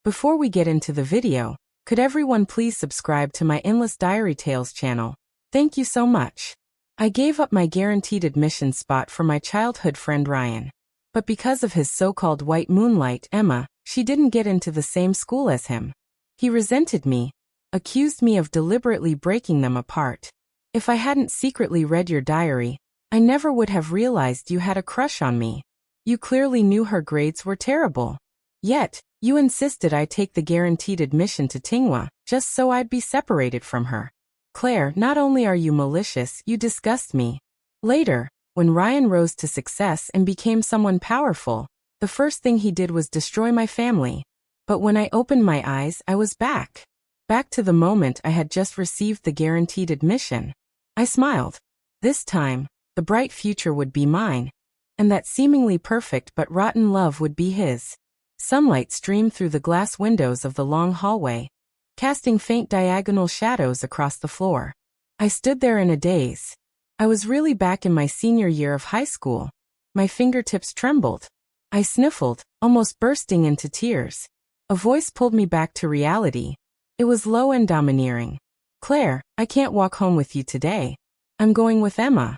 Before we get into the video, could everyone please subscribe to my Endless Diary Tales channel? Thank you so much. I gave up my guaranteed admission spot for my childhood friend Ryan. But because of his so-called white moonlight, Emma, she didn't get into the same school as him. He resented me, accused me of deliberately breaking them apart. If I hadn't secretly read your diary, I never would have realized you had a crush on me. You clearly knew her grades were terrible. Yet, you insisted I take the guaranteed admission to Tsinghua, just so I'd be separated from her. Claire, not only are you malicious, you disgust me. Later, when Ryan rose to success and became someone powerful, the first thing he did was destroy my family. But when I opened my eyes, I was back. Back to the moment I had just received the guaranteed admission. I smiled. This time, the bright future would be mine, and that seemingly perfect but rotten love would be his. Sunlight streamed through the glass windows of the long hallway, casting faint diagonal shadows across the floor. I stood there in a daze. I was really back in my senior year of high school. My fingertips trembled. I sniffled, almost bursting into tears. A voice pulled me back to reality. It was low and domineering. Claire, I can't walk home with you today. I'm going with Emma.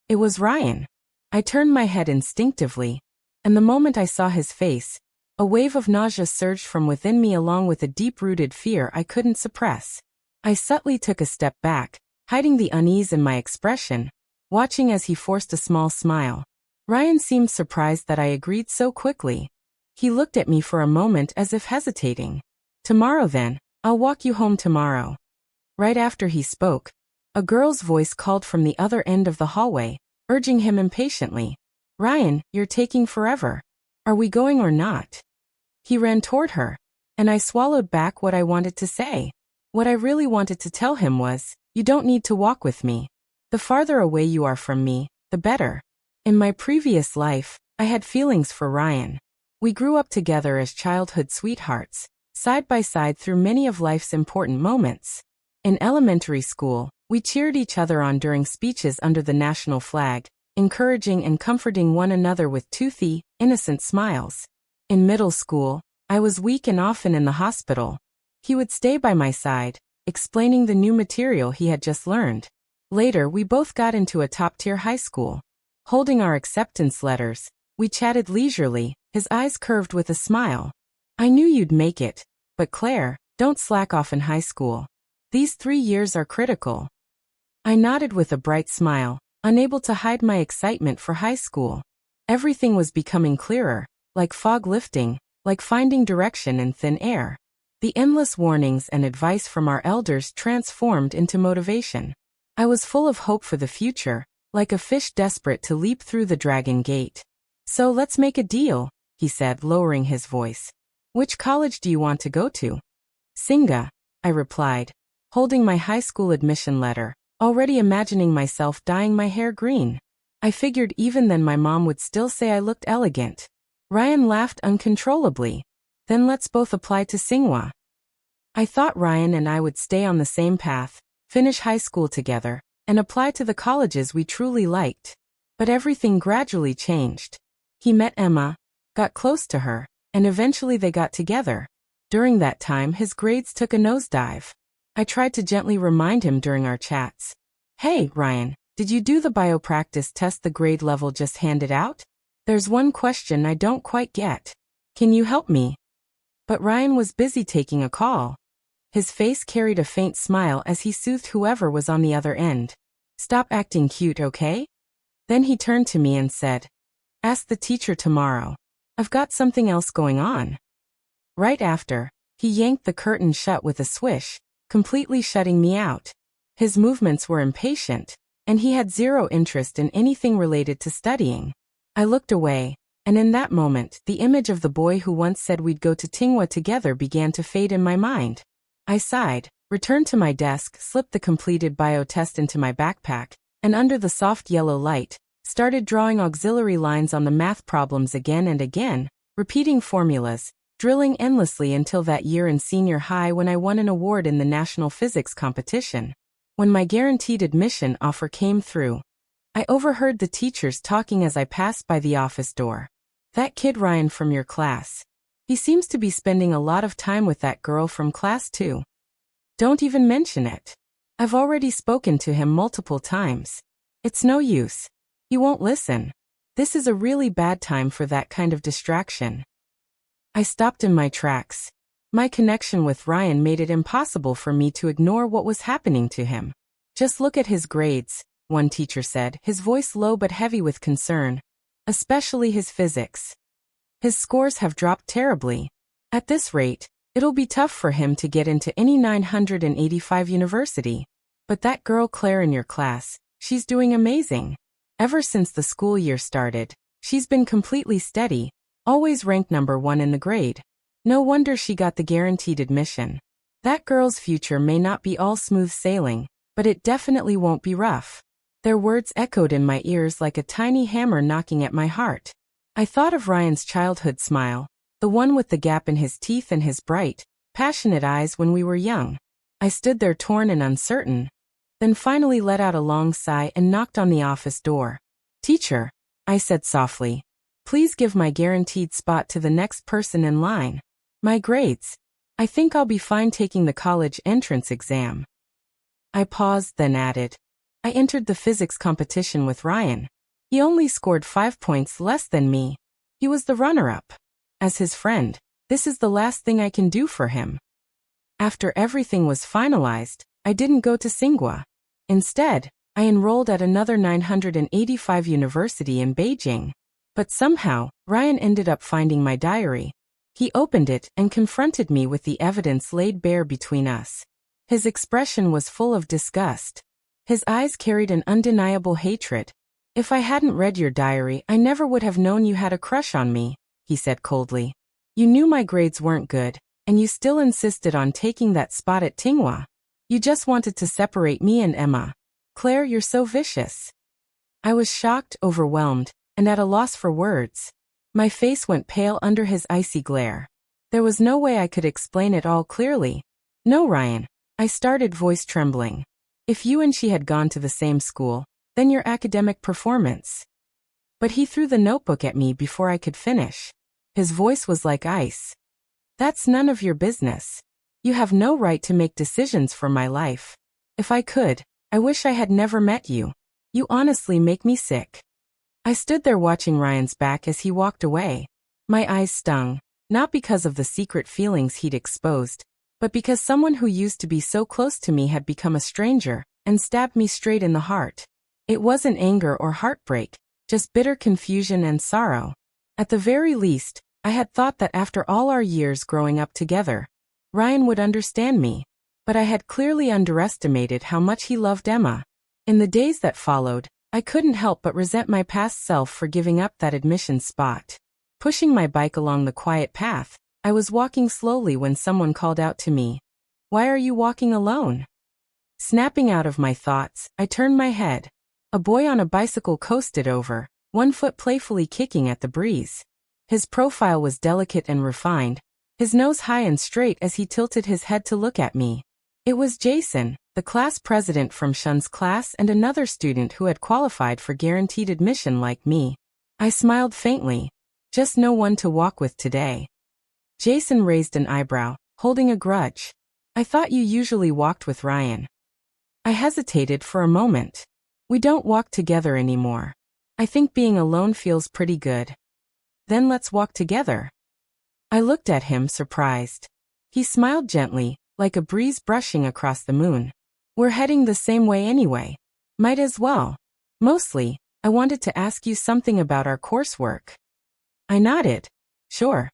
It was Ryan. I turned my head instinctively, and the moment I saw his face, a wave of nausea surged from within me along with a deep-rooted fear I couldn't suppress. I subtly took a step back, hiding the unease in my expression, watching as he forced a small smile. Ryan seemed surprised that I agreed so quickly. He looked at me for a moment as if hesitating. Tomorrow then, I'll walk you home tomorrow. Right after he spoke, a girl's voice called from the other end of the hallway, urging him impatiently. Ryan, you're taking forever. Are we going or not? He ran toward her, and I swallowed back what I wanted to say. What I really wanted to tell him was, you don't need to walk with me. The farther away you are from me, the better. In my previous life, I had feelings for Ryan. We grew up together as childhood sweethearts, side by side through many of life's important moments. In elementary school, we cheered each other on during speeches under the national flag, encouraging and comforting one another with toothy, innocent smiles. In middle school, I was weak and often in the hospital. He would stay by my side, explaining the new material he had just learned. Later, we both got into a top-tier high school. Holding our acceptance letters, we chatted leisurely, his eyes curved with a smile. I knew you'd make it, but Claire, don't slack off in high school. These 3 years are critical. I nodded with a bright smile, unable to hide my excitement for high school. Everything was becoming clearer, like fog lifting, like finding direction in thin air. The endless warnings and advice from our elders transformed into motivation. I was full of hope for the future, like a fish desperate to leap through the dragon gate. So let's make a deal, he said, lowering his voice. Which college do you want to go to? Tsinghua, I replied, holding my high school admission letter, already imagining myself dyeing my hair green. I figured even then my mom would still say I looked elegant. Ryan laughed uncontrollably. Then let's both apply to Tsinghua. I thought Ryan and I would stay on the same path, finish high school together, and apply to the colleges we truly liked. But everything gradually changed. He met Emma, got close to her, and eventually they got together. During that time his grades took a nosedive. I tried to gently remind him during our chats. Hey, Ryan, did you do the biopractice test the grade level just handed out? There's one question I don't quite get. Can you help me? But Ryan was busy taking a call. His face carried a faint smile as he soothed whoever was on the other end. Stop acting cute, okay? Then he turned to me and said, ask the teacher tomorrow. I've got something else going on. Right after, he yanked the curtain shut with a swish, completely shutting me out. His movements were impatient, and he had zero interest in anything related to studying. I looked away, and in that moment, the image of the boy who once said we'd go to Tsinghua together began to fade in my mind. I sighed, returned to my desk, slipped the completed bio test into my backpack, and under the soft yellow light, started drawing auxiliary lines on the math problems again and again, repeating formulas, drilling endlessly until that year in senior high when I won an award in the national physics competition. When my guaranteed admission offer came through, I overheard the teachers talking as I passed by the office door. That kid Ryan from your class. He seems to be spending a lot of time with that girl from class too. Don't even mention it. I've already spoken to him multiple times. It's no use. He won't listen. This is a really bad time for that kind of distraction. I stopped in my tracks. My connection with Ryan made it impossible for me to ignore what was happening to him. Just look at his grades, one teacher said, his voice low but heavy with concern. Especially his physics. His scores have dropped terribly. At this rate, it'll be tough for him to get into any 985 university. But that girl Claire in your class, she's doing amazing. Ever since the school year started, she's been completely steady, always ranked number 1 in the grade. No wonder she got the guaranteed admission. That girl's future may not be all smooth sailing, but it definitely won't be rough. Their words echoed in my ears like a tiny hammer knocking at my heart. I thought of Ryan's childhood smile, the one with the gap in his teeth and his bright, passionate eyes when we were young. I stood there torn and uncertain, then finally let out a long sigh and knocked on the office door. "Teacher," I said softly, "please give my guaranteed spot to the next person in line. My grades. I think I'll be fine taking the college entrance exam." I paused, then added, "I entered the physics competition with Ryan. He only scored 5 points less than me. He was the runner-up. As his friend, this is the last thing I can do for him." After everything was finalized, I didn't go to Tsinghua. Instead, I enrolled at another 985 university in Beijing. But somehow, Ryan ended up finding my diary. He opened it and confronted me with the evidence laid bare between us. His expression was full of disgust. His eyes carried an undeniable hatred. "If I hadn't read your diary, I never would have known you had a crush on me," he said coldly. "You knew my grades weren't good, and you still insisted on taking that spot at Tsinghua. You just wanted to separate me and Emma. Claire, you're so vicious." I was shocked, overwhelmed, and at a loss for words. My face went pale under his icy glare. There was no way I could explain it all clearly. "No, Ryan," I started, voice trembling. "If you and she had gone to the same school, then your academic performance." But he threw the notebook at me before I could finish. His voice was like ice. "That's none of your business. You have no right to make decisions for my life. If I could, I wish I had never met you. You honestly make me sick." I stood there watching Ryan's back as he walked away. My eyes stung, not because of the secret feelings he'd exposed, but because someone who used to be so close to me had become a stranger and stabbed me straight in the heart. It wasn't anger or heartbreak, just bitter confusion and sorrow. At the very least, I had thought that after all our years growing up together, Ryan would understand me, but I had clearly underestimated how much he loved Emma. In the days that followed, I couldn't help but resent my past self for giving up that admission spot. Pushing my bike along the quiet path, I was walking slowly when someone called out to me, "Why are you walking alone?" Snapping out of my thoughts, I turned my head. A boy on a bicycle coasted over, one foot playfully kicking at the breeze. His profile was delicate and refined, his nose high and straight as he tilted his head to look at me. It was Jason, the class president from Shun's class and another student who had qualified for guaranteed admission like me. I smiled faintly. Just no one to walk with today. Jason raised an eyebrow, holding a grudge. "I thought you usually walked with Ryan." I hesitated for a moment. "We don't walk together anymore. I think being alone feels pretty good." "Then let's walk together." I looked at him, surprised. He smiled gently, like a breeze brushing across the moon. "We're heading the same way anyway. Might as well. Mostly, I wanted to ask you something about our coursework." I nodded. "Sure."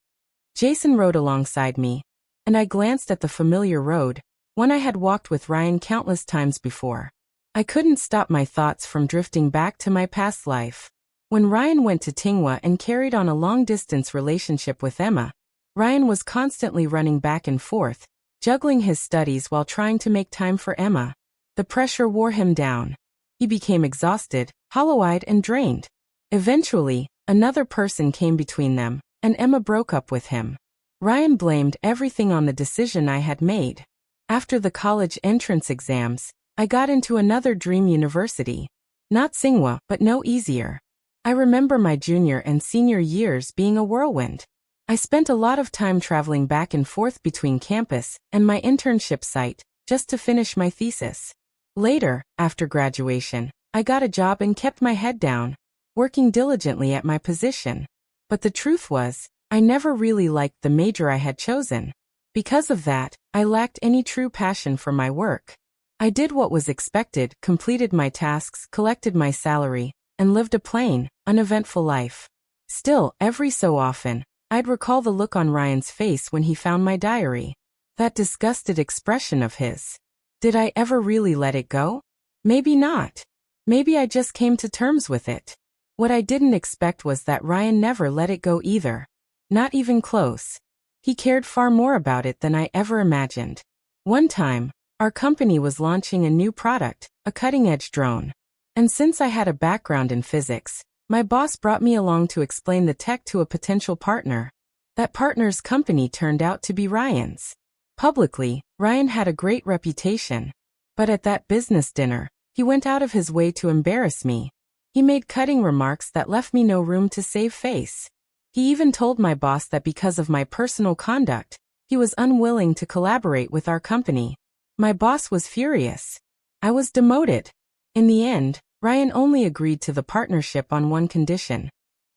Jason rode alongside me, and I glanced at the familiar road, one I had walked with Ryan countless times before. I couldn't stop my thoughts from drifting back to my past life. When Ryan went to Tsinghua and carried on a long-distance relationship with Emma, Ryan was constantly running back and forth, juggling his studies while trying to make time for Emma. The pressure wore him down. He became exhausted, hollow-eyed and drained. Eventually, another person came between them, and Emma broke up with him. Ryan blamed everything on the decision I had made. After the college entrance exams, I got into another dream university. Not Tsinghua, but no easier. I remember my junior and senior years being a whirlwind. I spent a lot of time traveling back and forth between campus and my internship site just to finish my thesis. Later, after graduation, I got a job and kept my head down, working diligently at my position. But the truth was, I never really liked the major I had chosen. Because of that, I lacked any true passion for my work. I did what was expected, completed my tasks, collected my salary, and lived a plain, uneventful life. Still, every so often, I'd recall the look on Ryan's face when he found my diary. That disgusted expression of his. Did I ever really let it go? Maybe not. Maybe I just came to terms with it. What I didn't expect was that Ryan never let it go either. Not even close. He cared far more about it than I ever imagined. One time, our company was launching a new product, a cutting-edge drone. And since I had a background in physics, my boss brought me along to explain the tech to a potential partner. That partner's company turned out to be Ryan's. Publicly, Ryan had a great reputation. But at that business dinner, he went out of his way to embarrass me. He made cutting remarks that left me no room to save face. He even told my boss that because of my personal conduct, he was unwilling to collaborate with our company. My boss was furious. I was demoted. In the end, Ryan only agreed to the partnership on one condition: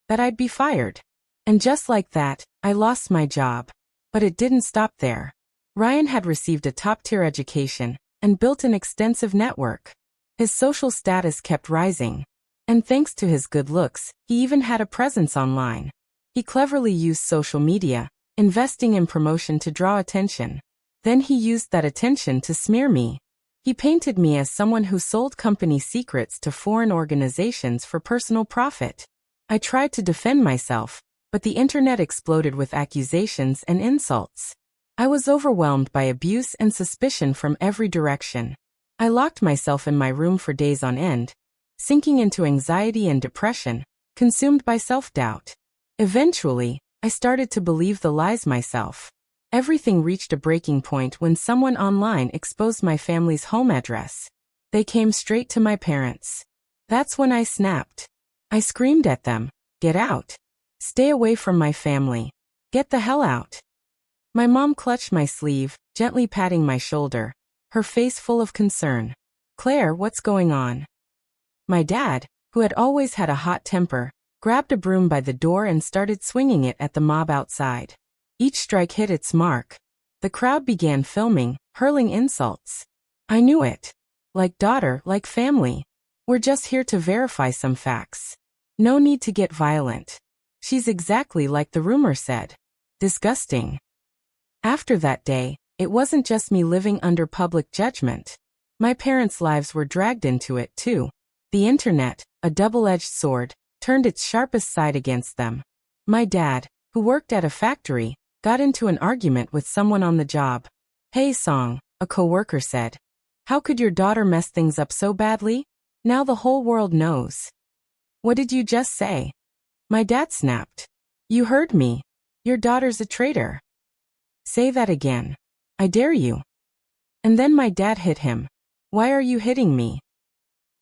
that I'd be fired. And just like that, I lost my job. But it didn't stop there. Ryan had received a top-tier education and built an extensive network. His social status kept rising. And thanks to his good looks, he even had a presence online. He cleverly used social media, investing in promotion to draw attention. Then he used that attention to smear me. He painted me as someone who sold company secrets to foreign organizations for personal profit. I tried to defend myself, but the internet exploded with accusations and insults. I was overwhelmed by abuse and suspicion from every direction. I locked myself in my room for days on end, sinking into anxiety and depression, consumed by self-doubt. Eventually, I started to believe the lies myself. Everything reached a breaking point when someone online exposed my family's home address. They came straight to my parents. That's when I snapped. I screamed at them, "Get out! Stay away from my family! Get the hell out!" My mom clutched my sleeve, gently patting my shoulder, her face full of concern. "Claire, what's going on?" My dad, who had always had a hot temper, grabbed a broom by the door and started swinging it at the mob outside. Each strike hit its mark. The crowd began filming, hurling insults. I knew it. Like daughter, like family. We're just here to verify some facts. No need to get violent. She's exactly like the rumor said. Disgusting. After that day, it wasn't just me living under public judgment. My parents' lives were dragged into it too. The internet, a double-edged sword, turned its sharpest side against them. My dad, who worked at a factory, got into an argument with someone on the job. "Hey Song," a coworker said. "How could your daughter mess things up so badly? Now the whole world knows." "What did you just say?" My dad snapped. "You heard me. Your daughter's a traitor." "Say that again. I dare you." And then my dad hit him. "Why are you hitting me?"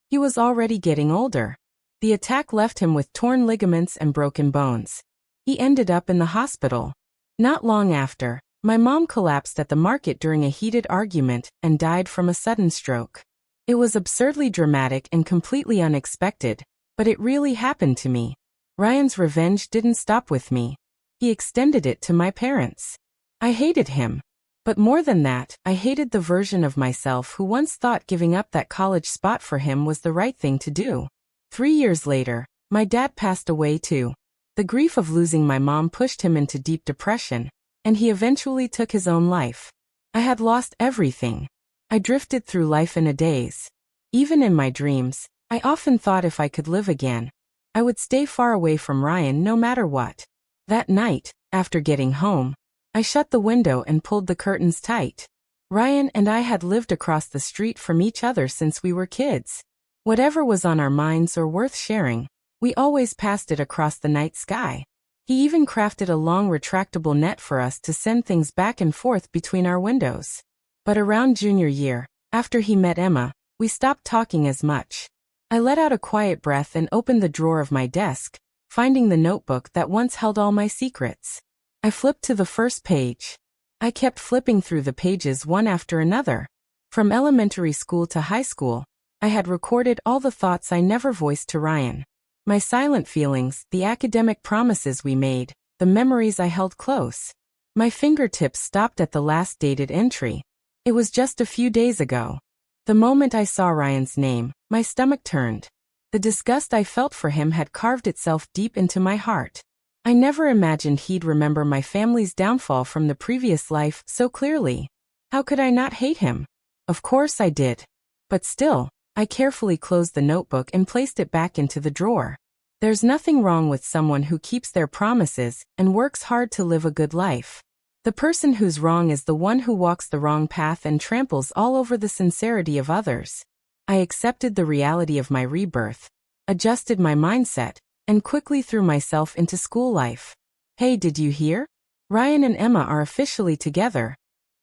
He was already getting older. The attack left him with torn ligaments and broken bones. He ended up in the hospital. Not long after, my mom collapsed at the market during a heated argument and died from a sudden stroke. It was absurdly dramatic and completely unexpected, but it really happened to me. Ryan's revenge didn't stop with me. He extended it to my parents. I hated him. But more than that, I hated the version of myself who once thought giving up that college spot for him was the right thing to do. 3 years later, my dad passed away too. The grief of losing my mom pushed him into deep depression, and he eventually took his own life. I had lost everything. I drifted through life in a daze. Even in my dreams, I often thought if I could live again, I would stay far away from Ryan no matter what. That night, after getting home, I shut the window and pulled the curtains tight. Ryan and I had lived across the street from each other since we were kids. Whatever was on our minds or worth sharing, we always passed it across the night sky. He even crafted a long retractable net for us to send things back and forth between our windows. But around junior year, after he met Emma, we stopped talking as much. I let out a quiet breath and opened the drawer of my desk, finding the notebook that once held all my secrets. I flipped to the first page. I kept flipping through the pages one after another. From elementary school to high school, I had recorded all the thoughts I never voiced to Ryan. My silent feelings, the academic promises we made, the memories I held close. My fingertips stopped at the last dated entry. It was just a few days ago. The moment I saw Ryan's name, my stomach turned. The disgust I felt for him had carved itself deep into my heart. I never imagined he'd remember my family's downfall from the previous life so clearly. How could I not hate him? Of course I did. But still, I carefully closed the notebook and placed it back into the drawer. There's nothing wrong with someone who keeps their promises and works hard to live a good life. The person who's wrong is the one who walks the wrong path and tramples all over the sincerity of others. I accepted the reality of my rebirth, adjusted my mindset, and quickly threw myself into school life. Hey, did you hear? Ryan and Emma are officially together,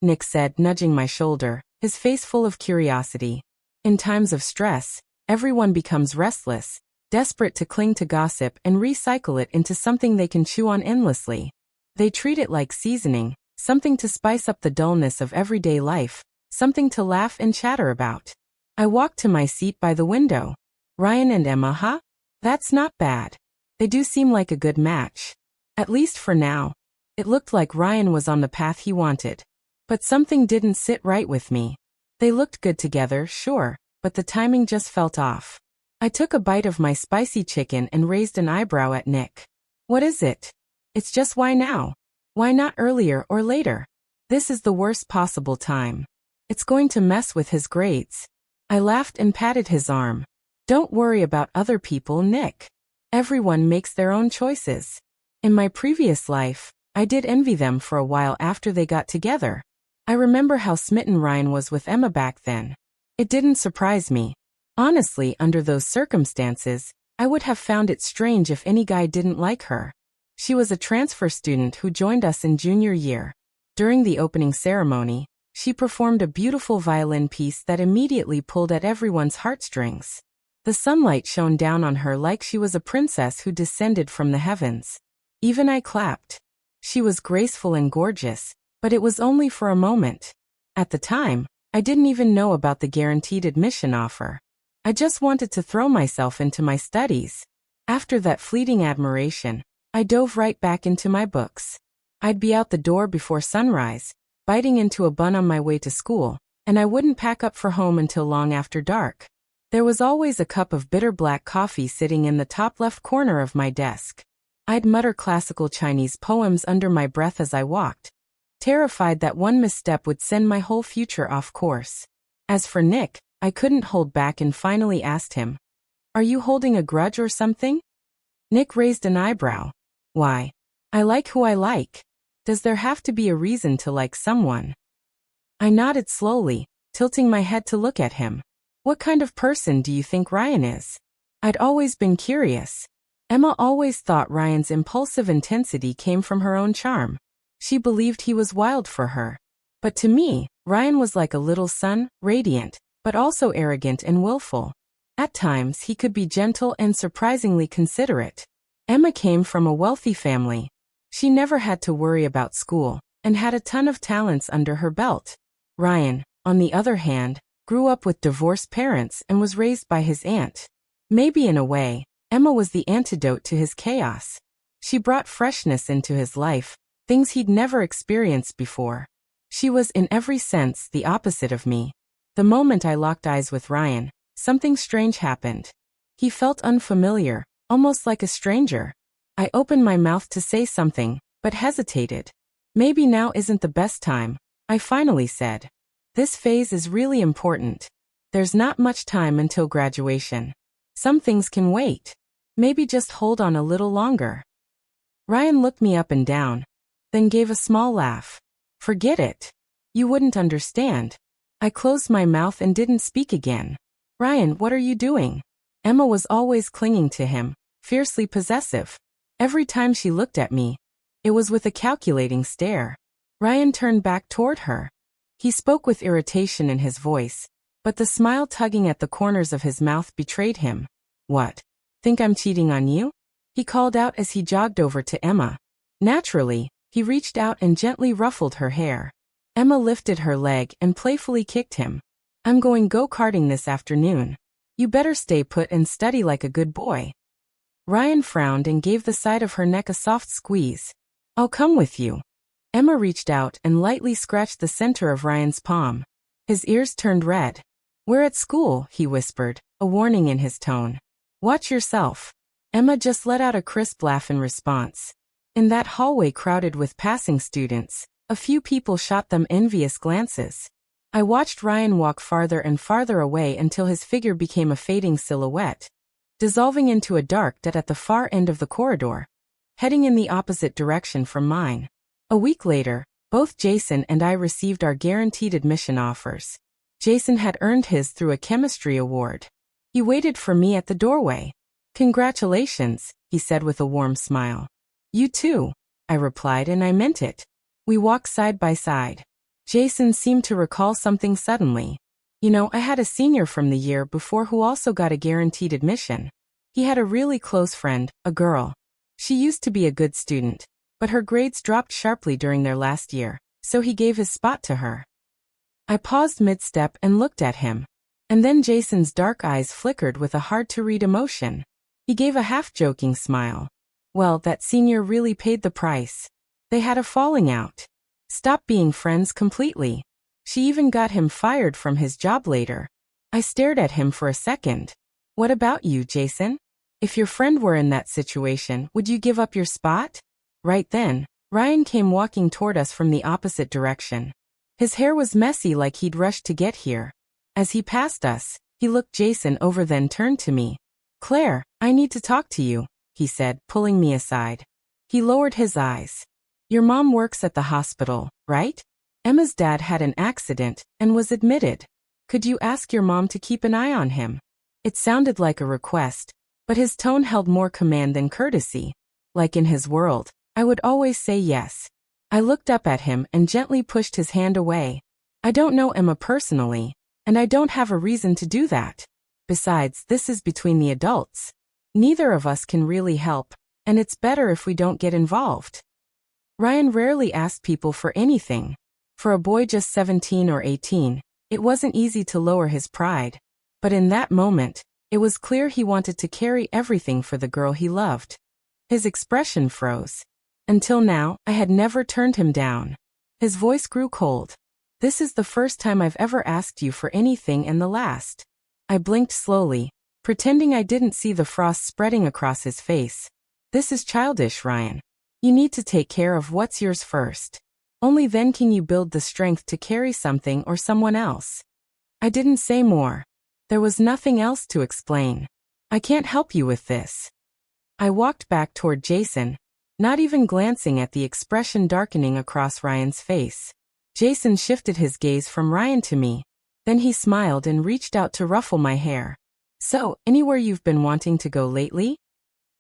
Nick said, nudging my shoulder, his face full of curiosity. In times of stress, everyone becomes restless, desperate to cling to gossip and recycle it into something they can chew on endlessly. They treat it like seasoning, something to spice up the dullness of everyday life, something to laugh and chatter about. I walked to my seat by the window. Ryan and Emma, huh? That's not bad. They do seem like a good match. At least for now. It looked like Ryan was on the path he wanted. But something didn't sit right with me. They looked good together, sure, but the timing just felt off. I took a bite of my spicy chicken and raised an eyebrow at Nick. What is it? It's just why now? Why not earlier or later? This is the worst possible time. It's going to mess with his grades. I laughed and patted his arm. Don't worry about other people, Nick. Everyone makes their own choices. In my previous life, I did envy them for a while after they got together. I remember how smitten Ryan was with Emma back then. It didn't surprise me. Honestly, under those circumstances, I would have found it strange if any guy didn't like her. She was a transfer student who joined us in junior year. During the opening ceremony, she performed a beautiful violin piece that immediately pulled at everyone's heartstrings. The sunlight shone down on her like she was a princess who descended from the heavens. Even I clapped. She was graceful and gorgeous, but it was only for a moment. At the time, I didn't even know about the guaranteed admission offer. I just wanted to throw myself into my studies. After that fleeting admiration, I dove right back into my books. I'd be out the door before sunrise, biting into a bun on my way to school, and I wouldn't pack up for home until long after dark. There was always a cup of bitter black coffee sitting in the top left corner of my desk. I'd mutter classical Chinese poems under my breath as I walked, terrified that one misstep would send my whole future off course. As for Nick, I couldn't hold back and finally asked him, "Are you holding a grudge or something?" Nick raised an eyebrow. Why? I like who I like. Does there have to be a reason to like someone? I nodded slowly, tilting my head to look at him. What kind of person do you think Ryan is? I'd always been curious. Emma always thought Ryan's impulsive intensity came from her own charm. She believed he was wild for her. But to me, Ryan was like a little sun, radiant, but also arrogant and willful. At times he could be gentle and surprisingly considerate. Emma came from a wealthy family. She never had to worry about school, and had a ton of talents under her belt. Ryan, on the other hand, grew up with divorced parents and was raised by his aunt. Maybe in a way, Emma was the antidote to his chaos. She brought freshness into his life, things he'd never experienced before. She was in every sense the opposite of me. The moment I locked eyes with Ryan, something strange happened. He felt unfamiliar, almost like a stranger. I opened my mouth to say something, but hesitated. Maybe now isn't the best time, I finally said. This phase is really important. There's not much time until graduation. Some things can wait. Maybe just hold on a little longer. Ryan looked me up and down, then gave a small laugh. Forget it. You wouldn't understand. I closed my mouth and didn't speak again. Ryan, what are you doing? Emma was always clinging to him, fiercely possessive. Every time she looked at me, it was with a calculating stare. Ryan turned back toward her. He spoke with irritation in his voice, but the smile tugging at the corners of his mouth betrayed him. What? Think I'm cheating on you? He called out as he jogged over to Emma. Naturally, He reached out and gently ruffled her hair. Emma lifted her leg and playfully kicked him. I'm going go-karting this afternoon. You better stay put and study like a good boy. Ryan frowned and gave the side of her neck a soft squeeze. I'll come with you. Emma reached out and lightly scratched the center of Ryan's palm. His ears turned red. We're at school, he whispered, a warning in his tone. Watch yourself. Emma just let out a crisp laugh in response. In that hallway crowded with passing students, a few people shot them envious glances. I watched Ryan walk farther and farther away until his figure became a fading silhouette, dissolving into a dark dot at the far end of the corridor, heading in the opposite direction from mine. A week later, both Jason and I received our guaranteed admission offers. Jason had earned his through a chemistry award. He waited for me at the doorway. Congratulations, he said with a warm smile. You too, I replied, and I meant it. We walked side by side. Jason seemed to recall something suddenly. I had a senior from the year before who also got a guaranteed admission. He had a really close friend, a girl. She used to be a good student, but her grades dropped sharply during their last year, so he gave his spot to her. I paused mid-step and looked at him. And then Jason's dark eyes flickered with a hard-to-read emotion. He gave a half-joking smile. Well, that senior really paid the price. They had a falling out. Stopped being friends completely. She even got him fired from his job later. I stared at him for a second. What about you, Jason? If your friend were in that situation, would you give up your spot? Right then, Ryan came walking toward us from the opposite direction. His hair was messy like he'd rushed to get here. As he passed us, he looked Jason over, then turned to me. Claire, I need to talk to you, he said, pulling me aside. He lowered his eyes. Your mom works at the hospital, right? Emma's dad had an accident and was admitted. Could you ask your mom to keep an eye on him? It sounded like a request, but his tone held more command than courtesy. Like in his world, I would always say yes. I looked up at him and gently pushed his hand away. I don't know Emma personally, and I don't have a reason to do that. Besides, this is between the adults. Neither of us can really help, and it's better if we don't get involved. Ryan rarely asked people for anything. For a boy just 17 or 18, it wasn't easy to lower his pride. But in that moment, it was clear he wanted to carry everything for the girl he loved. His expression froze. Until now, I had never turned him down. His voice grew cold. This is the first time I've ever asked you for anything, and the last. I blinked slowly, pretending I didn't see the frost spreading across his face. This is childish, Ryan. You need to take care of what's yours first. Only then can you build the strength to carry something or someone else. I didn't say more. There was nothing else to explain. I can't help you with this. I walked back toward Jason, not even glancing at the expression darkening across Ryan's face. Jason shifted his gaze from Ryan to me. Then he smiled and reached out to ruffle my hair. So, anywhere you've been wanting to go lately?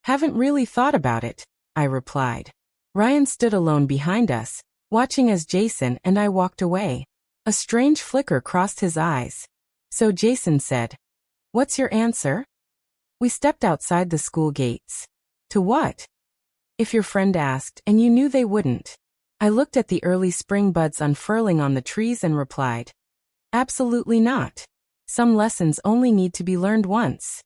Haven't really thought about it, I replied. Ryan stood alone behind us, watching as Jason and I walked away. A strange flicker crossed his eyes. So Jason said, "What's your answer?" We stepped outside the school gates. To what? If your friend asked and you knew they wouldn't. I looked at the early spring buds unfurling on the trees and replied, absolutely not. Some lessons only need to be learned once.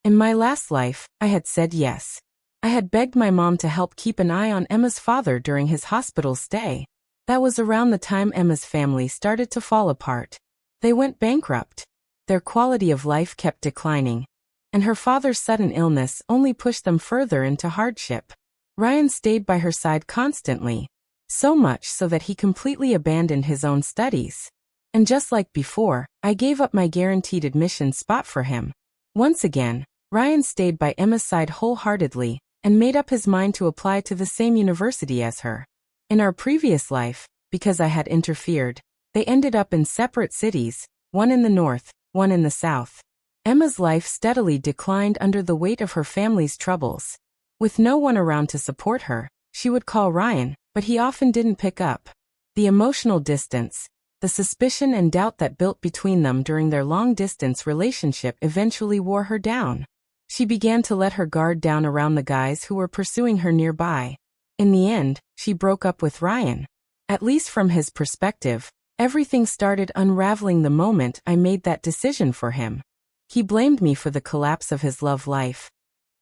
In my last life, I had said yes. I had begged my mom to help keep an eye on Emma's father during his hospital stay. That was around the time Emma's family started to fall apart. They went bankrupt. Their quality of life kept declining, and her father's sudden illness only pushed them further into hardship. Ryan stayed by her side constantly, so much so that he completely abandoned his own studies. And just like before, I gave up my guaranteed admission spot for him. Once again, Ryan stayed by Emma's side wholeheartedly and made up his mind to apply to the same university as her. In our previous life, because I had interfered, they ended up in separate cities, one in the north, one in the south. Emma's life steadily declined under the weight of her family's troubles. With no one around to support her, she would call Ryan, but he often didn't pick up. The emotional distance, the suspicion and doubt that built between them during their long-distance relationship eventually wore her down. She began to let her guard down around the guys who were pursuing her nearby. In the end, she broke up with Ryan. At least from his perspective, everything started unraveling the moment I made that decision for him. He blamed me for the collapse of his love life,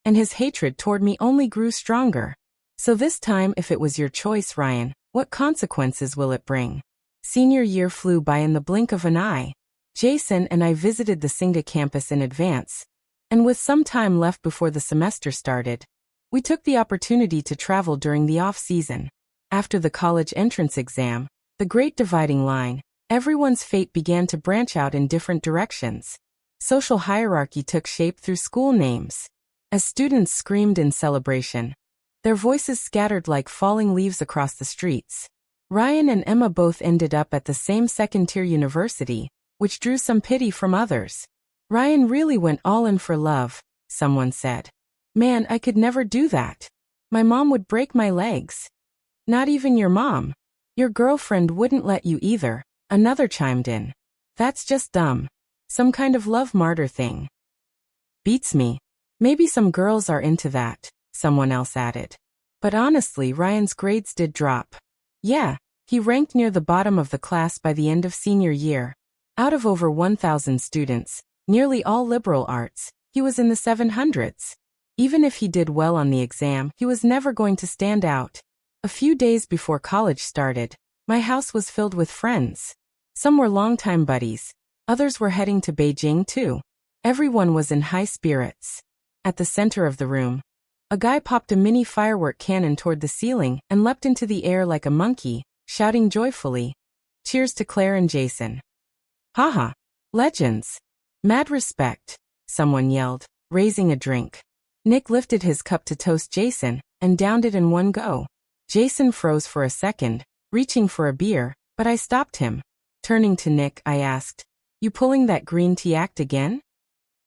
and his hatred toward me only grew stronger. So this time, if it was your choice, Ryan, what consequences will it bring? Senior year flew by in the blink of an eye. Jason and I visited the Singa campus in advance, and with some time left before the semester started, we took the opportunity to travel during the off-season. After the college entrance exam, the great dividing line, everyone's fate began to branch out in different directions. Social hierarchy took shape through school names. As students screamed in celebration, their voices scattered like falling leaves across the streets. Ryan and Emma both ended up at the same second-tier university, which drew some pity from others. Ryan really went all in for love, someone said. Man, I could never do that. My mom would break my legs. Not even your mom. Your girlfriend wouldn't let you either, another chimed in. That's just dumb. Some kind of love martyr thing. Beats me. Maybe some girls are into that, someone else added. But honestly, Ryan's grades did drop. Yeah, he ranked near the bottom of the class by the end of senior year. Out of over 1,000 students, nearly all liberal arts, he was in the 700s. Even if he did well on the exam, he was never going to stand out. A few days before college started, my house was filled with friends. Some were longtime buddies. Others were heading to Beijing too. Everyone was in high spirits. At the center of the room, a guy popped a mini firework cannon toward the ceiling and leapt into the air like a monkey, shouting joyfully, "Cheers to Claire and Jason." Haha. Legends. Mad respect, someone yelled, raising a drink. Nick lifted his cup to toast Jason and downed it in one go. Jason froze for a second, reaching for a beer, but I stopped him. Turning to Nick, I asked, "You pulling that green tea act again?"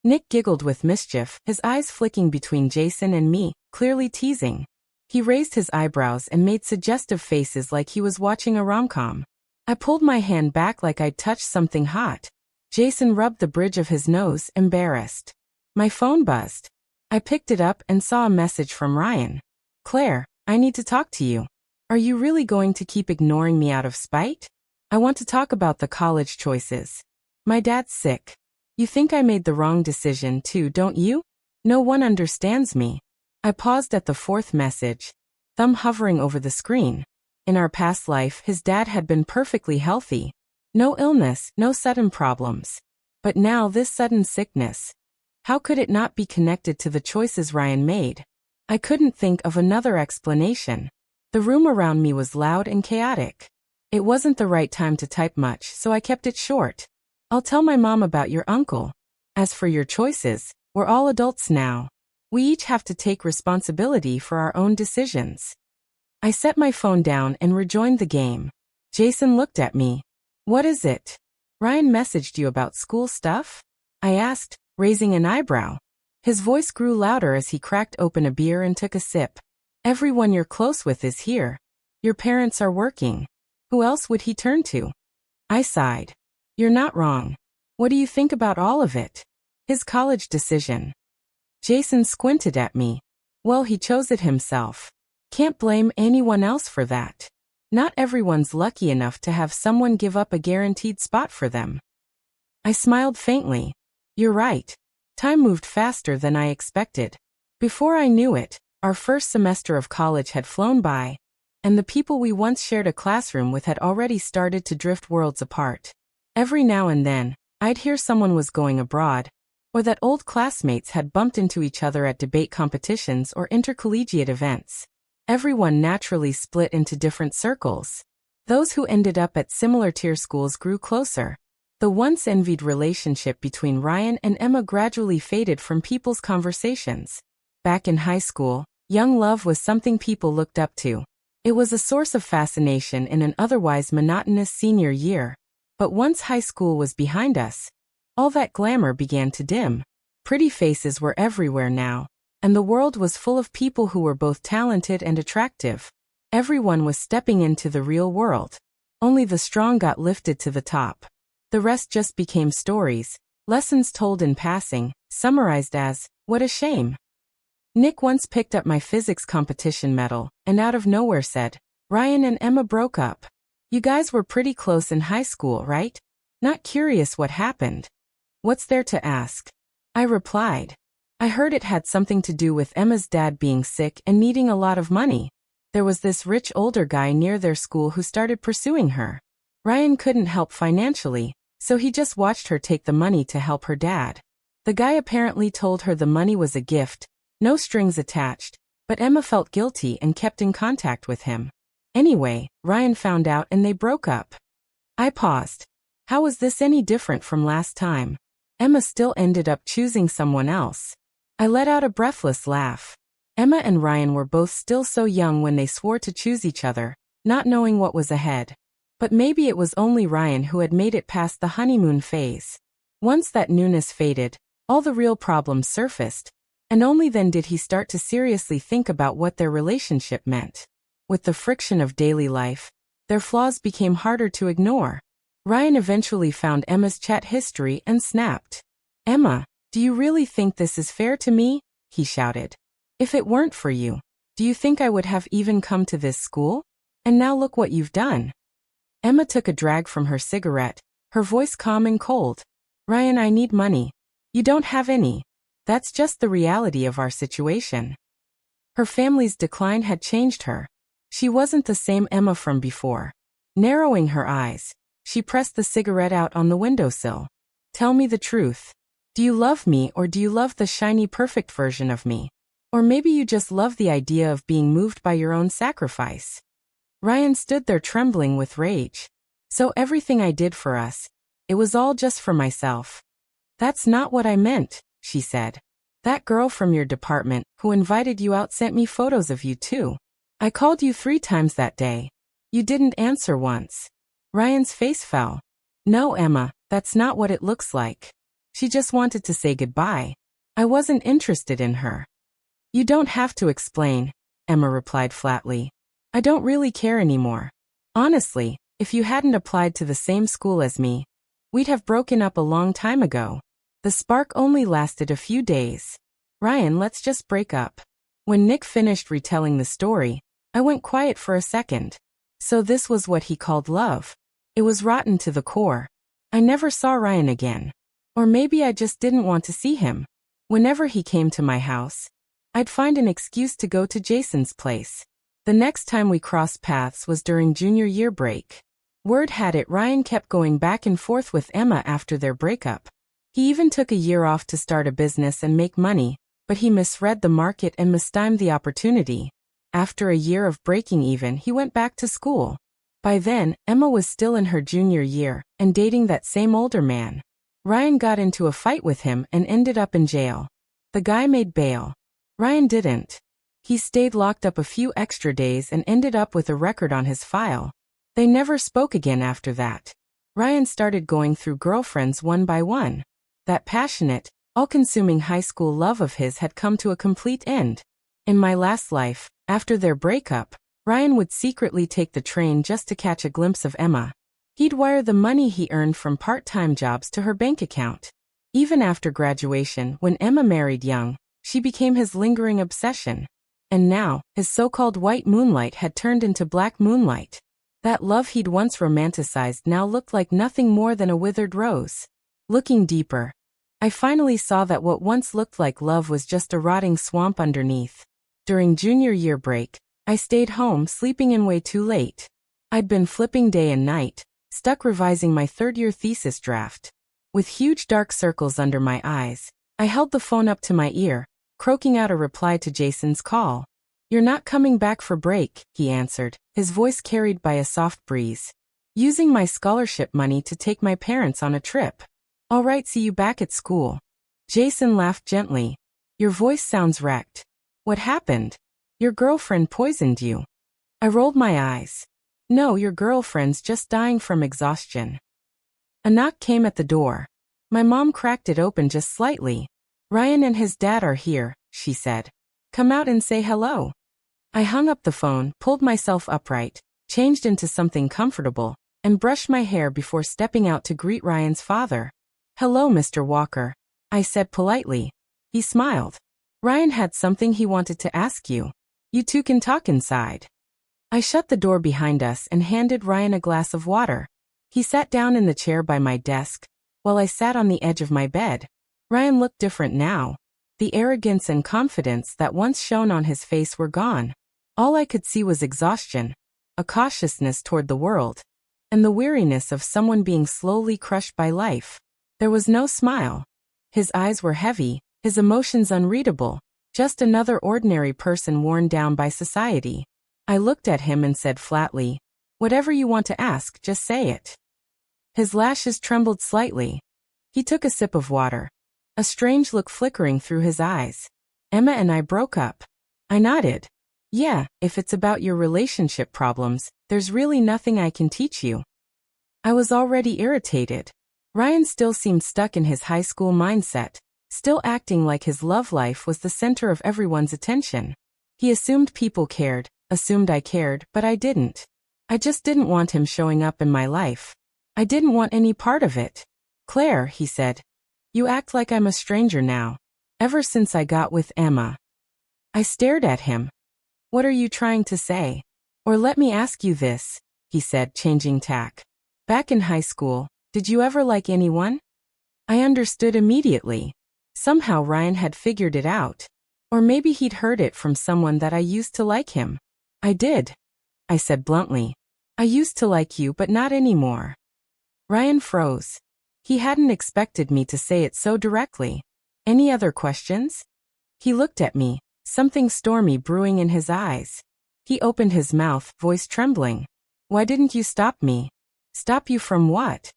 Nick giggled with mischief, his eyes flicking between Jason and me, clearly teasing. He raised his eyebrows and made suggestive faces like he was watching a rom-com. I pulled my hand back like I'd touched something hot. Jason rubbed the bridge of his nose, embarrassed. My phone buzzed. I picked it up and saw a message from Ryan. "Claire, I need to talk to you. Are you really going to keep ignoring me out of spite? I want to talk about the college choices. My dad's sick. You think I made the wrong decision too, don't you? No one understands me." I paused at the fourth message, thumb hovering over the screen. In our past life, his dad had been perfectly healthy. No illness, no sudden problems. But now this sudden sickness. How could it not be connected to the choices Ryan made? I couldn't think of another explanation. The room around me was loud and chaotic. It wasn't the right time to type much, so I kept it short. "I'll tell my mom about your uncle. As for your choices, we're all adults now. We each have to take responsibility for our own decisions." I set my phone down and rejoined the game. Jason looked at me. "What is it? Ryan messaged you about school stuff?" I asked, raising an eyebrow. His voice grew louder as he cracked open a beer and took a sip. "Everyone you're close with is here. Your parents are working. Who else would he turn to?" I sighed. "You're not wrong. What do you think about all of it? His college decision." Jason squinted at me. "Well, he chose it himself. Can't blame anyone else for that. Not everyone's lucky enough to have someone give up a guaranteed spot for them." I smiled faintly. "You're right. Time moved faster than I expected. Before I knew it, our first semester of college had flown by, and the people we once shared a classroom with had already started to drift worlds apart. Every now and then, I'd hear someone was going abroad, or that old classmates had bumped into each other at debate competitions or intercollegiate events. Everyone naturally split into different circles. Those who ended up at similar tier schools grew closer. The once envied relationship between Ryan and Emma gradually faded from people's conversations. Back in high school, young love was something people looked up to. It was a source of fascination in an otherwise monotonous senior year. But once high school was behind us, all that glamour began to dim. Pretty faces were everywhere now, and the world was full of people who were both talented and attractive. Everyone was stepping into the real world. Only the strong got lifted to the top. The rest just became stories, lessons told in passing, summarized as, "What a shame." Nick once picked up my physics competition medal and out of nowhere said, "Ryan and Emma broke up. You guys were pretty close in high school, right?" Not curious what happened. "What's there to ask?" I replied. "I heard it had something to do with Emma's dad being sick and needing a lot of money. There was this rich older guy near their school who started pursuing her. Ryan couldn't help financially, so he just watched her take the money to help her dad. The guy apparently told her the money was a gift, no strings attached, but Emma felt guilty and kept in contact with him. Anyway, Ryan found out and they broke up." I paused. How was this any different from last time? Emma still ended up choosing someone else. I let out a breathless laugh. Emma and Ryan were both still so young when they swore to choose each other, not knowing what was ahead. But maybe it was only Ryan who had made it past the honeymoon phase. Once that newness faded, all the real problems surfaced, and only then did he start to seriously think about what their relationship meant. With the friction of daily life, their flaws became harder to ignore. Ryan eventually found Emma's chat history and snapped. "Emma, do you really think this is fair to me?" he shouted. "If it weren't for you, do you think I would have even come to this school? And now look what you've done." Emma took a drag from her cigarette, her voice calm and cold. "Ryan, I need money. You don't have any. That's just the reality of our situation." Her family's decline had changed her. She wasn't the same Emma from before. Narrowing her eyes, she pressed the cigarette out on the windowsill. "Tell me the truth. Do you love me, or do you love the shiny perfect version of me? Or maybe you just love the idea of being moved by your own sacrifice?" Ryan stood there trembling with rage. "So everything I did for us, it was all just for myself?" "That's not what I meant," she said. "That girl from your department who invited you out sent me photos of you too. I called you 3 times that day. You didn't answer once." Ryan's face fell. "No, Emma, that's not what it looks like. She just wanted to say goodbye. I wasn't interested in her." "You don't have to explain," Emma replied flatly. "I don't really care anymore. Honestly, if you hadn't applied to the same school as me, we'd have broken up a long time ago. The spark only lasted a few days. Ryan, let's just break up." When Nick finished retelling the story, I went quiet for a second. So this was what he called love. It was rotten to the core. I never saw Ryan again. Or maybe I just didn't want to see him. Whenever he came to my house, I'd find an excuse to go to Jason's place. The next time we crossed paths was during junior year break. Word had it Ryan kept going back and forth with Emma after their breakup. He even took a year off to start a business and make money, but he misread the market and mistimed the opportunity. After a year of breaking even, he went back to school. By then, Emma was still in her junior year and dating that same older man. Ryan got into a fight with him and ended up in jail. The guy made bail. Ryan didn't. He stayed locked up a few extra days and ended up with a record on his file. They never spoke again after that. Ryan started going through girlfriends one by one. That passionate, all-consuming high school love of his had come to a complete end. In my last life, after their breakup, Ryan would secretly take the train just to catch a glimpse of Emma. He'd wire the money he earned from part-time jobs to her bank account. Even after graduation, when Emma married young, she became his lingering obsession. And now, his so-called white moonlight had turned into black moonlight. That love he'd once romanticized now looked like nothing more than a withered rose. Looking deeper, I finally saw that what once looked like love was just a rotting swamp underneath. During junior year break, I stayed home sleeping in way too late. I'd been flipping day and night, stuck revising my third-year thesis draft. With huge dark circles under my eyes, I held the phone up to my ear, croaking out a reply to Jason's call. "You're not coming back for break," he answered, his voice carried by a soft breeze. "Using my scholarship money to take my parents on a trip." "All right, see you back at school." Jason laughed gently. "Your voice sounds wrecked. What happened? Your girlfriend poisoned you." I rolled my eyes. "No, your girlfriend's just dying from exhaustion." A knock came at the door. My mom cracked it open just slightly. "Ryan and his dad are here," she said. "Come out and say hello." I hung up the phone, pulled myself upright, changed into something comfortable, and brushed my hair before stepping out to greet Ryan's father. "Hello, Mr. Walker," I said politely. He smiled. Ryan had something he wanted to ask you. You two can talk inside. I shut the door behind us and handed Ryan a glass of water. He sat down in the chair by my desk, while I sat on the edge of my bed. Ryan looked different now. The arrogance and confidence that once shone on his face were gone. All I could see was exhaustion, a cautiousness toward the world, and the weariness of someone being slowly crushed by life. There was no smile. His eyes were heavy, his emotions unreadable, just another ordinary person worn down by society. I looked at him and said flatly, "Whatever you want to ask, just say it." His lashes trembled slightly. He took a sip of water, a strange look flickering through his eyes. "Emma and I broke up." I nodded. "Yeah, if it's about your relationship problems, there's really nothing I can teach you." I was already irritated. Ryan still seemed stuck in his high school mindset, still acting like his love life was the center of everyone's attention. He assumed people cared, assumed I cared, but I didn't. I just didn't want him showing up in my life. I didn't want any part of it. "Claire," he said, "you act like I'm a stranger now. Ever since I got with Emma." I stared at him. "What are you trying to say? Or let me ask you this," he said, changing tack. "Back in high school, did you ever like anyone?" I understood immediately. Somehow Ryan had figured it out. Or maybe he'd heard it from someone that I used to like him. "I did," I said bluntly. "I used to like you, but not anymore." Ryan froze. He hadn't expected me to say it so directly. "Any other questions?" He looked at me, something stormy brewing in his eyes. He opened his mouth, voice trembling. "Why didn't you stop me?" "Stop you from what?"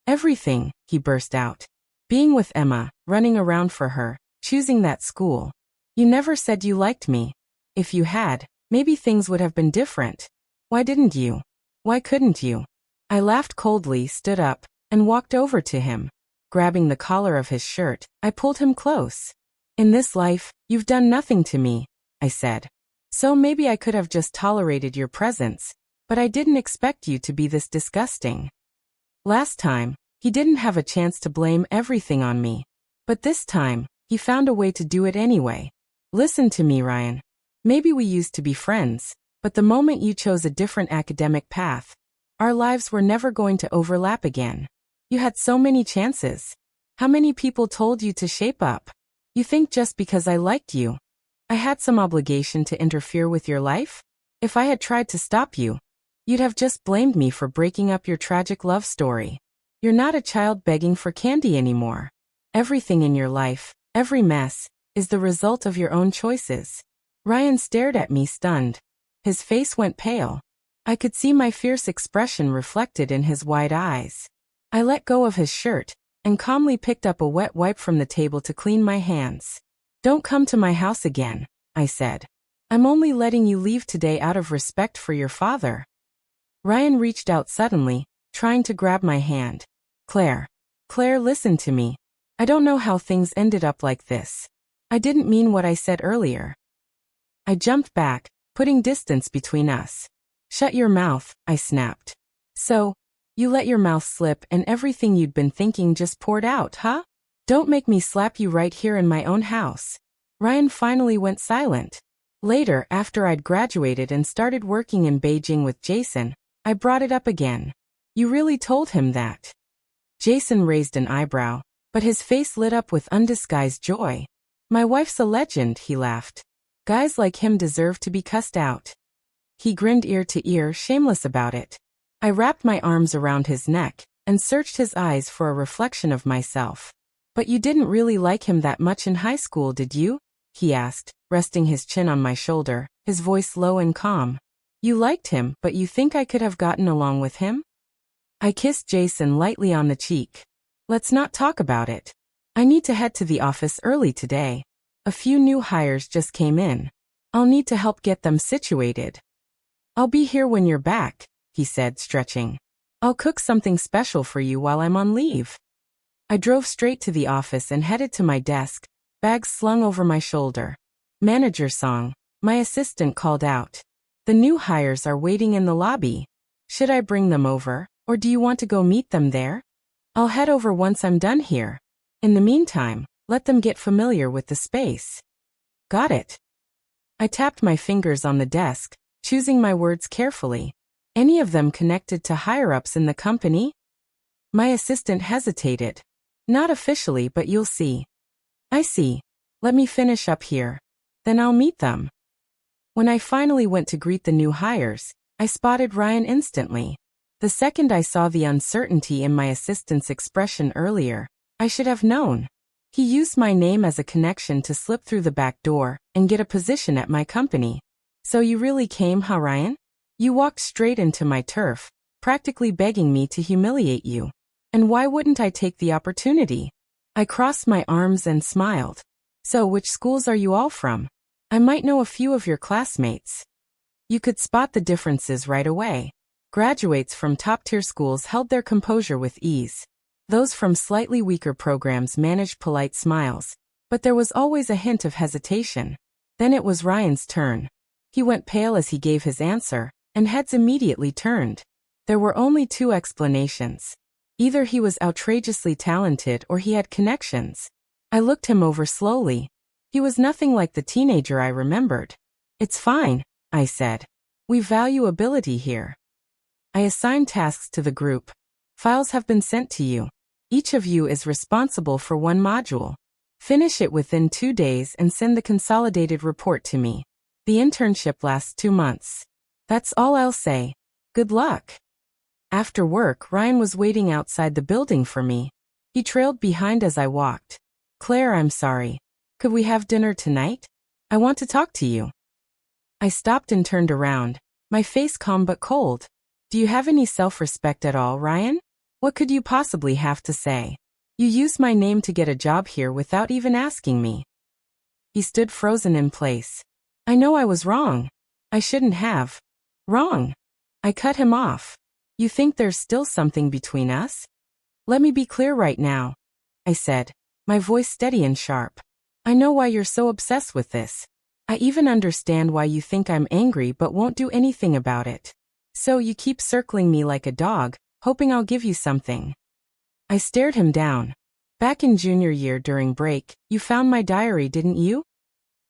"Everything," he burst out. "Being with Emma, running around for her, choosing that school. You never said you liked me. If you had, maybe things would have been different. Why didn't you? Why couldn't you?" I laughed coldly, stood up, and walked over to him. Grabbing the collar of his shirt, I pulled him close. "In this life, you've done nothing to me," I said. "So maybe I could have just tolerated your presence, but I didn't expect you to be this disgusting." Last time, he didn't have a chance to blame everything on me. But this time, he found a way to do it anyway. "Listen to me, Ryan. Maybe we used to be friends, but the moment you chose a different academic path, our lives were never going to overlap again. You had so many chances. How many people told you to shape up? You think just because I liked you, I had some obligation to interfere with your life? If I had tried to stop you, you'd have just blamed me for breaking up your tragic love story. You're not a child begging for candy anymore. Everything in your life, every mess, is the result of your own choices." Ryan stared at me stunned. His face went pale. I could see my fierce expression reflected in his wide eyes. I let go of his shirt, and calmly picked up a wet wipe from the table to clean my hands. "Don't come to my house again," I said. "I'm only letting you leave today out of respect for your father." Ryan reached out suddenly, trying to grab my hand. Claire, listen to me. I don't know how things ended up like this. I didn't mean what I said earlier." I jumped back, putting distance between us. "Shut your mouth," I snapped. "So, you let your mouth slip and everything you'd been thinking just poured out, huh? Don't make me slap you right here in my own house." Ryan finally went silent. Later, after I'd graduated and started working in Beijing with Jason, I brought it up again. "You really told him that?" Jason raised an eyebrow, but his face lit up with undisguised joy. "My wife's a legend," he laughed. "Guys like him deserve to be cussed out." He grinned ear to ear, shameless about it. I wrapped my arms around his neck and searched his eyes for a reflection of myself. "But you didn't really like him that much in high school, did you?" he asked, resting his chin on my shoulder, his voice low and calm. "You liked him, but you think I could have gotten along with him?" I kissed Jason lightly on the cheek. "Let's not talk about it. I need to head to the office early today. A few new hires just came in. I'll need to help get them situated." "I'll be here when you're back," he said, stretching. "I'll cook something special for you while I'm on leave." I drove straight to the office and headed to my desk, bags slung over my shoulder. "Manager Song," my assistant called out. "The new hires are waiting in the lobby. Should I bring them over, or do you want to go meet them there?" "I'll head over once I'm done here. In the meantime, let them get familiar with the space." Got it. I tapped my fingers on the desk, choosing my words carefully. Any of them connected to higher-ups in the company? My assistant hesitated. Not officially, but you'll see. I see. Let me finish up here. Then I'll meet them. When I finally went to greet the new hires, I spotted Ryan instantly. The second I saw the uncertainty in my assistant's expression earlier, I should have known. He used my name as a connection to slip through the back door and get a position at my company. So you really came, huh, Ryan? You walked straight into my turf, practically begging me to humiliate you. And why wouldn't I take the opportunity? I crossed my arms and smiled. So which schools are you all from? I might know a few of your classmates. You could spot the differences right away. Graduates from top-tier schools held their composure with ease. Those from slightly weaker programs managed polite smiles, but there was always a hint of hesitation. Then it was Ryan's turn. He went pale as he gave his answer, and heads immediately turned. There were only two explanations. Either he was outrageously talented or he had connections. I looked him over slowly. He was nothing like the teenager I remembered. It's fine, I said. We value ability here. I assigned tasks to the group. Files have been sent to you. Each of you is responsible for one module. Finish it within 2 days and send the consolidated report to me. The internship lasts 2 months. That's all I'll say. Good luck. After work, Ryan was waiting outside the building for me. He trailed behind as I walked. Claire, I'm sorry. Could we have dinner tonight? I want to talk to you. I stopped and turned around, my face calm but cold. Do you have any self-respect at all, Ryan? What could you possibly have to say? You used my name to get a job here without even asking me. He stood frozen in place. I know I was wrong. I shouldn't have. Wrong. I cut him off. You think there's still something between us? Let me be clear right now, I said, my voice steady and sharp. I know why you're so obsessed with this. I even understand why you think I'm angry but won't do anything about it. So you keep circling me like a dog, hoping I'll give you something. I stared him down. Back in junior year during break, you found my diary, didn't you?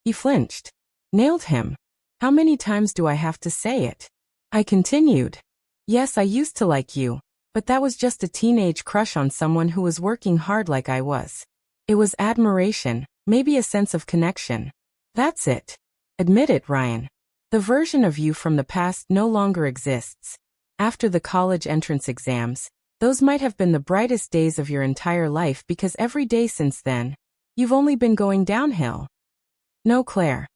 He flinched. Nailed him. How many times do I have to say it? I continued. Yes, I used to like you, but that was just a teenage crush on someone who was working hard like I was. It was admiration, maybe a sense of connection. That's it. Admit it, Ryan. The version of you from the past no longer exists. After the college entrance exams, those might have been the brightest days of your entire life because every day since then, you've only been going downhill. No, Claire.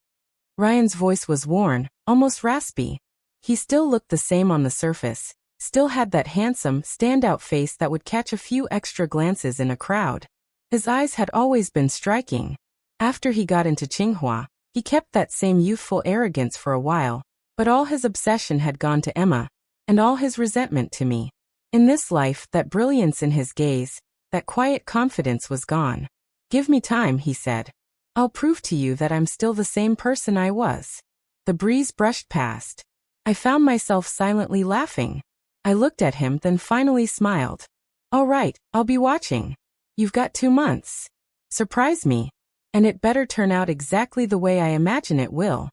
Ryan's voice was worn, almost raspy. He still looked the same on the surface, still had that handsome, standout face that would catch a few extra glances in a crowd. His eyes had always been striking. After he got into Tsinghua, he kept that same youthful arrogance for a while, but all his obsession had gone to Emma, and all his resentment to me. In this life, that brilliance in his gaze, that quiet confidence was gone. Give me time, he said. I'll prove to you that I'm still the same person I was. The breeze brushed past. I found myself silently laughing. I looked at him, then finally smiled. All right, I'll be watching. You've got 2 months. Surprise me. And it better turn out exactly the way I imagine it will.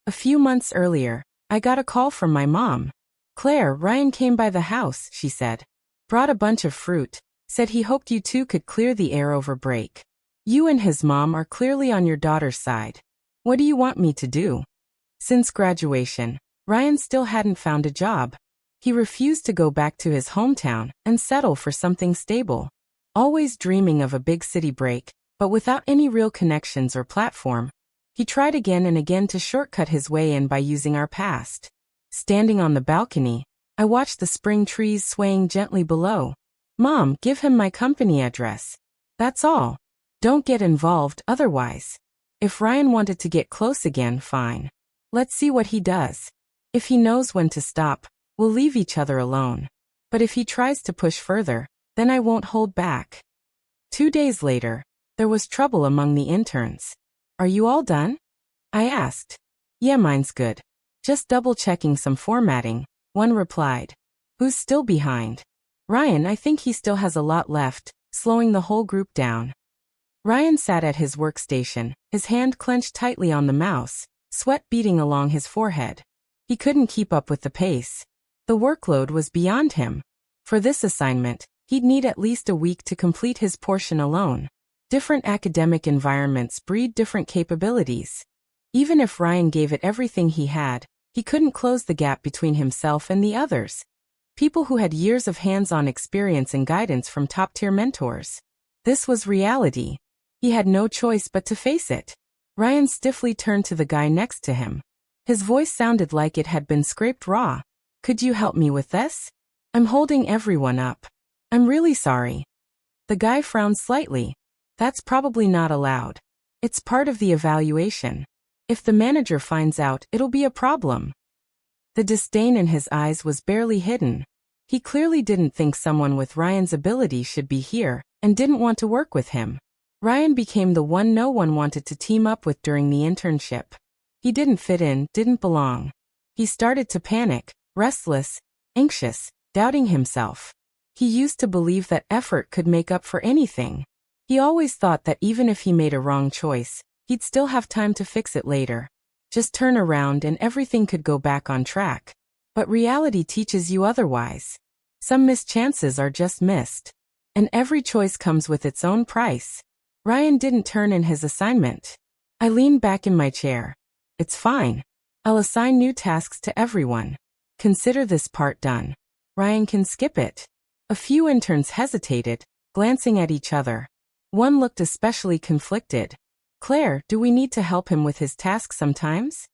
A few months earlier, I got a call from my mom. Claire, Ryan came by the house, she said. Brought a bunch of fruit. Said he hoped you two could clear the air over break. You and his mom are clearly on your daughter's side. What do you want me to do? Since graduation, Ryan still hadn't found a job. He refused to go back to his hometown and settle for something stable. Always dreaming of a big city break, but without any real connections or platform, he tried again and again to shortcut his way in by using our past. Standing on the balcony, I watched the spring trees swaying gently below. Mom, give him my company address. That's all. Don't get involved otherwise. If Ryan wanted to get close again, fine. Let's see what he does. If he knows when to stop, we'll leave each other alone. But if he tries to push further, then I won't hold back. 2 days later, there was trouble among the interns. Are you all done? I asked. Yeah, mine's good. Just double-checking some formatting, one replied. Who's still behind? Ryan, I think he still has a lot left, slowing the whole group down. Ryan sat at his workstation, his hand clenched tightly on the mouse, sweat beading along his forehead. He couldn't keep up with the pace. The workload was beyond him. For this assignment, he'd need at least a week to complete his portion alone. Different academic environments breed different capabilities. Even if Ryan gave it everything he had, he couldn't close the gap between himself and the others. People who had years of hands-on experience and guidance from top-tier mentors. This was reality. He had no choice but to face it. Ryan stiffly turned to the guy next to him. His voice sounded like it had been scraped raw. "Could you help me with this? I'm holding everyone up. I'm really sorry." The guy frowned slightly. "That's probably not allowed. It's part of the evaluation. If the manager finds out, it'll be a problem." The disdain in his eyes was barely hidden. He clearly didn't think someone with Ryan's ability should be here, and didn't want to work with him. Ryan became the one no one wanted to team up with during the internship. He didn't fit in, didn't belong. He started to panic, restless, anxious, doubting himself. He used to believe that effort could make up for anything. He always thought that even if he made a wrong choice, he'd still have time to fix it later. Just turn around and everything could go back on track. But reality teaches you otherwise. Some missed chances are just missed. And every choice comes with its own price. Ryan didn't turn in his assignment. I leaned back in my chair. "It's fine. I'll assign new tasks to everyone. Consider this part done. Ryan can skip it." A few interns hesitated, glancing at each other. One looked especially conflicted. "Claire, do we need to help him with his tasks sometimes?"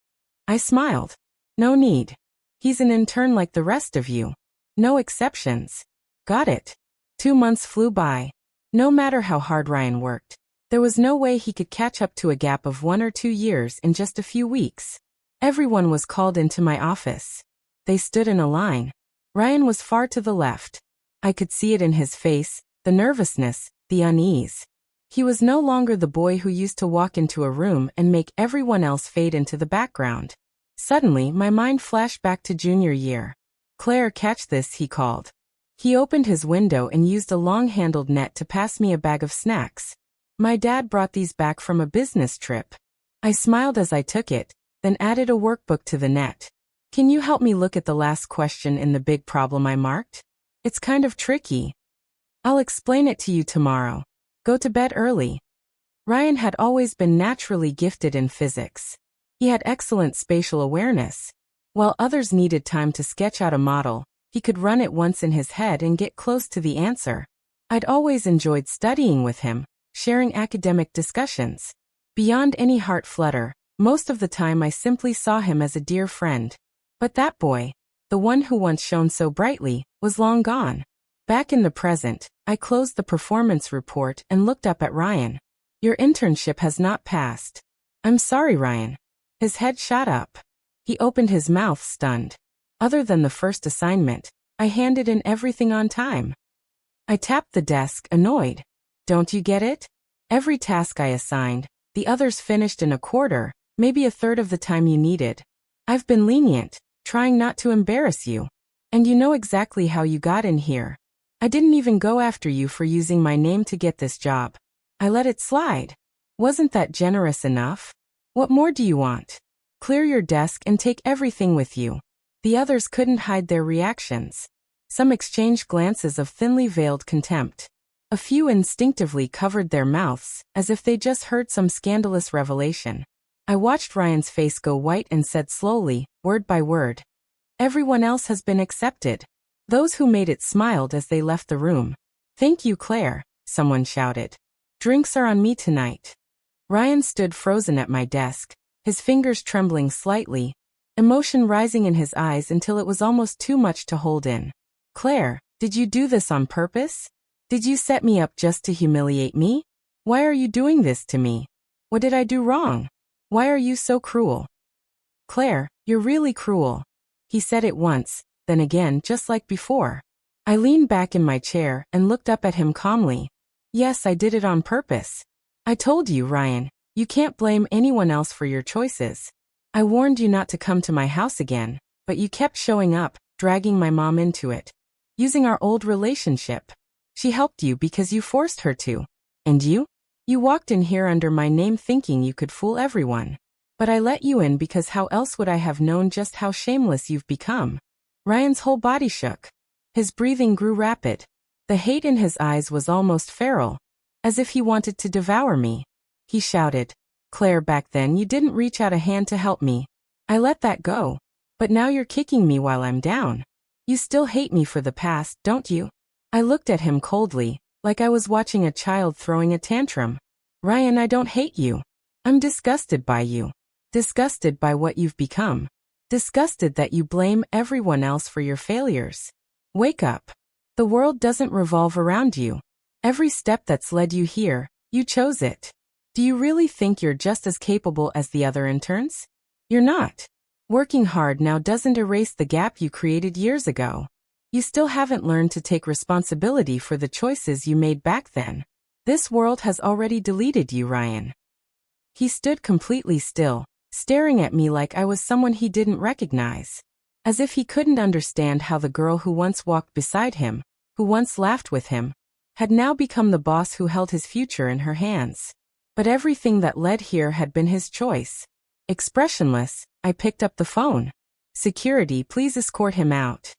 I smiled. "No need. He's an intern like the rest of you. No exceptions." "Got it." 2 months flew by. No matter how hard Ryan worked, there was no way he could catch up to a gap of 1 or 2 years in just a few weeks. Everyone was called into my office. They stood in a line. Ryan was far to the left. I could see it in his face, the nervousness, the unease. He was no longer the boy who used to walk into a room and make everyone else fade into the background. Suddenly, my mind flashed back to junior year. "Claire, catch this," he called. He opened his window and used a long-handled net to pass me a bag of snacks. My dad brought these back from a business trip. I smiled as I took it, then added a workbook to the net. "Can you help me look at the last question in the big problem I marked? It's kind of tricky." "I'll explain it to you tomorrow. Go to bed early." Ryan had always been naturally gifted in physics. He had excellent spatial awareness. While others needed time to sketch out a model, he could run it once in his head and get close to the answer. I'd always enjoyed studying with him, sharing academic discussions. Beyond any heart flutter, most of the time I simply saw him as a dear friend. But that boy, the one who once shone so brightly, was long gone. Back in the present, I closed the performance report and looked up at Ryan. "Your internship has not passed." "I'm sorry, Ryan." His head shot up. He opened his mouth, stunned. Other than the first assignment, I handed in everything on time. I tapped the desk, annoyed. "Don't you get it? Every task I assigned, the others finished in a quarter, maybe a third of the time you needed. I've been lenient, trying not to embarrass you. And you know exactly how you got in here. I didn't even go after you for using my name to get this job. I let it slide. Wasn't that generous enough? What more do you want? Clear your desk and take everything with you." The others couldn't hide their reactions. Some exchanged glances of thinly veiled contempt. A few instinctively covered their mouths, as if they just heard some scandalous revelation. I watched Ryan's face go white and said slowly, word by word, "Everyone else has been accepted." Those who made it smiled as they left the room. "Thank you, Claire," someone shouted. "Drinks are on me tonight." Ryan stood frozen at my desk, his fingers trembling slightly, emotion rising in his eyes until it was almost too much to hold in. "Claire, did you do this on purpose? Did you set me up just to humiliate me? Why are you doing this to me? What did I do wrong? Why are you so cruel?" "Claire, you're really cruel." He said it once, then again, just like before. I leaned back in my chair and looked up at him calmly. "Yes, I did it on purpose. I told you, Ryan, you can't blame anyone else for your choices. I warned you not to come to my house again, but you kept showing up, dragging my mom into it. Using our old relationship. She helped you because you forced her to. And you? You walked in here under my name thinking you could fool everyone. But I let you in because how else would I have known just how shameless you've become? Ryan's whole body shook. His breathing grew rapid. The hate in his eyes was almost feral, as if he wanted to devour me. He shouted, "Claire, back then you didn't reach out a hand to help me. I let that go. But now you're kicking me while I'm down. You still hate me for the past, don't you?" I looked at him coldly, like I was watching a child throwing a tantrum. "Ryan, I don't hate you. I'm disgusted by you. Disgusted by what you've become. Disgusted that you blame everyone else for your failures. Wake up. The world doesn't revolve around you. Every step that's led you here, you chose it. Do you really think you're just as capable as the other interns? You're not. Working hard now doesn't erase the gap you created years ago. You still haven't learned to take responsibility for the choices you made back then. This world has already deleted you, Ryan." He stood completely still, staring at me like I was someone he didn't recognize. As if he couldn't understand how the girl who once walked beside him, who once laughed with him, had now become the boss who held his future in her hands. But everything that led here had been his choice. Expressionless, I picked up the phone. "Security, please escort him out."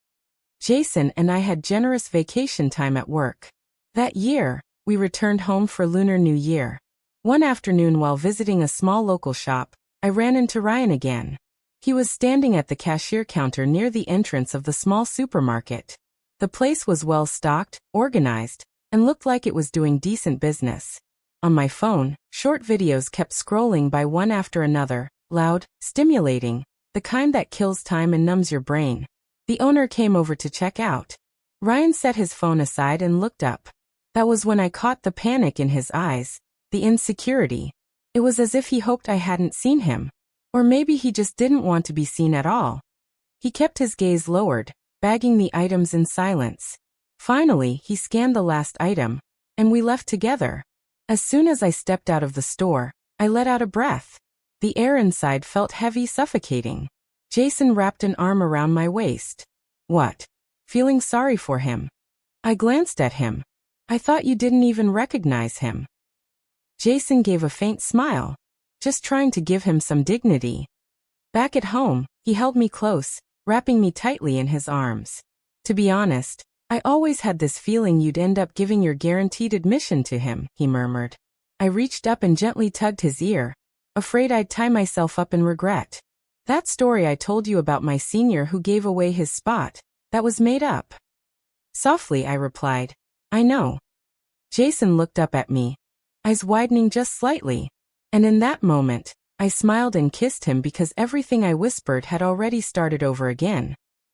Jason and I had generous vacation time at work. That year, we returned home for Lunar New Year. One afternoon while visiting a small local shop, I ran into Ryan again. He was standing at the cashier counter near the entrance of the small supermarket. The place was well stocked, organized, and looked like it was doing decent business. On my phone, short videos kept scrolling by one after another, loud, stimulating, the kind that kills time and numbs your brain. The owner came over to check out. Ryan set his phone aside and looked up. That was when I caught the panic in his eyes, the insecurity. It was as if he hoped I hadn't seen him. Or maybe he just didn't want to be seen at all. He kept his gaze lowered, bagging the items in silence. Finally, he scanned the last item, and we left together. As soon as I stepped out of the store, I let out a breath. The air inside felt heavy, suffocating. Jason wrapped an arm around my waist. "What? Feeling sorry for him?" I glanced at him. "I thought you didn't even recognize him." Jason gave a faint smile, just trying to give him some dignity. Back at home, he held me close, wrapping me tightly in his arms. "To be honest, I always had this feeling you'd end up giving your guaranteed admission to him," he murmured. I reached up and gently tugged his ear, afraid I'd tie myself up in regret. "That story I told you about my senior who gave away his spot, that was made up." Softly, I replied, "I know." Jason looked up at me, eyes widening just slightly. And in that moment, I smiled and kissed him because everything I whispered had already started over again.